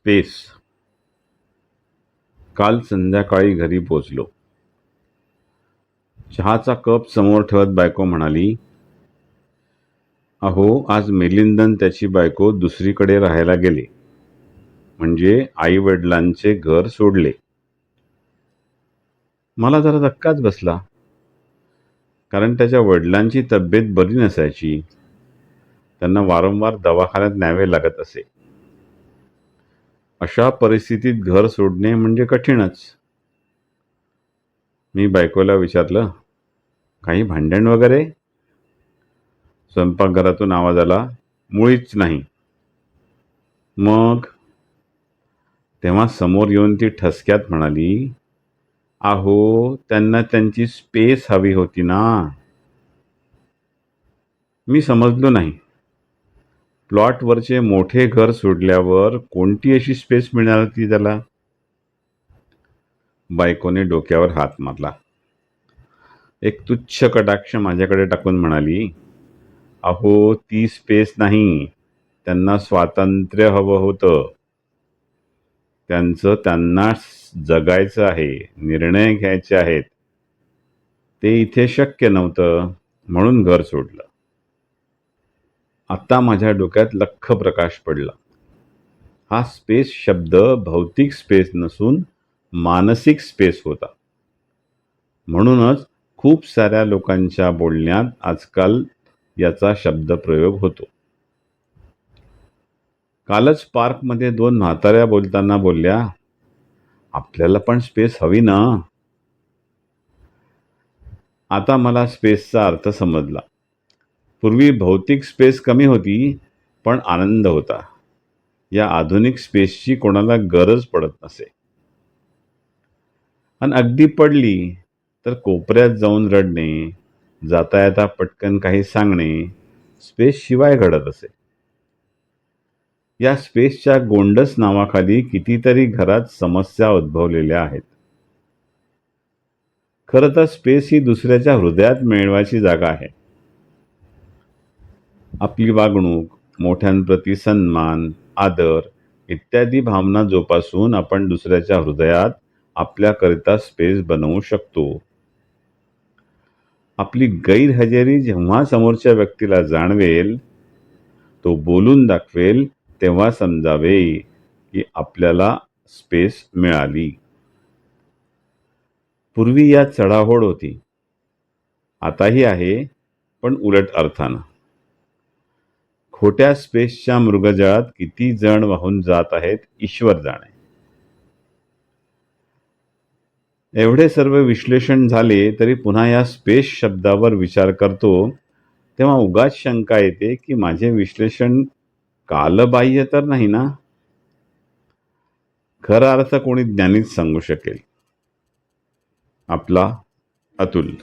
Space. काल संध्याकाळी घरी पोचलो. चहाचा कप समोर ठेवत बायको म्हणाली, अहो आज मिलिंदन त्याची बायको दुसरीकडे राहायला गेले, म्हणजे आई वडिलांचे घर सोडले. मला जरा धक्काच बसला, कारण त्याच्या वडिलांची तब्येत बरी नसायची. त्यांना वारंवार दवाखान्यात न्यावे लागत असे. अशा परिस्थितीत घर सोडणे म्हणजे कठीणच. मी बायकोला विचारलं, काही भांडण वगैरे? स्वयंपाकघरातून आवाज आला, मुळीच नाही. मग? तेव्हा समोर येऊन ती ठसक्यात म्हणाली, अहो त्यांना त्यांची स्पेस हवी होती ना. मी समजलो नाही. प्लॉटवरचे मोठे घर सोडल्यावर कोणती अशी स्पेस मिळणार होती त्याला? बायकोने डोक्यावर हात मारला. एक तुच्छ कटाक्ष माझ्याकडे टाकून म्हणाली, अहो ती स्पेस नाही, त्यांना स्वातंत्र्य हवं होतं. त्यांचं त्यांना जगायचं आहे, निर्णय घ्यायचे आहेत. ते इथे शक्य नव्हतं, म्हणून घर सोडलं. आता माझ्या डोक्यात लख्ख प्रकाश पडला. हा स्पेस शब्द भौतिक स्पेस नसून मानसिक स्पेस होता. म्हणूनच खूप साऱ्या लोकांच्या बोलण्यात आजकाल याचा शब्दप्रयोग होतो. कालच पार्कमध्ये 2 म्हाताऱ्या बोलताना बोलल्या, आपल्याला पण स्पेस हवी ना. आता मला स्पेसचा अर्थ समजला. पूर्वी भौतिक स्पेस कमी होती, पण आनंद होता. या आधुनिक स्पेसची कोणाला गरज पडत नसे. आणि अगदी पडली तर कोपऱ्यात जाऊन रडणे, जाता येता पटकन काही सांगणे, स्पेस शिवाय घडत असे. या स्पेसच्या गोंडस नावाखाली कितीतरी घरात समस्या उद्भवलेल्या आहेत. खरं तर स्पेस ही दुसऱ्याच्या हृदयात मिळवायची जागा आहे. आपली वागणूक, मोठ्यांप्रती सन्मान, आदर इत्यादी भावना जोपासून आपण दुसऱ्याच्या हृदयात आपल्याकरिता स्पेस बनवू शकतो. आपली गैरहजेरी जेव्हा समोरच्या व्यक्तीला जाणवेल, तो बोलून दाखवेल, तेव्हा समजावे की आपल्याला स्पेस मिळाली. पूर्वी यात चढाओढ होती, आताही आहे, पण उलट अर्थानं. खोट्या स्पेसच्या मृगजळात किती जण वाहून जात आहेत, ईश्वर जाणे. एवढे सर्व विश्लेषण झाले तरी पुन्हा या स्पेस शब्दावर विचार करतो तेव्हा उगाच शंका येते की माझे विश्लेषण कालबाह्य तर नाही ना. खरा अर्थ कोणी ज्ञानीच सांगू शकेल. आपला अतुल.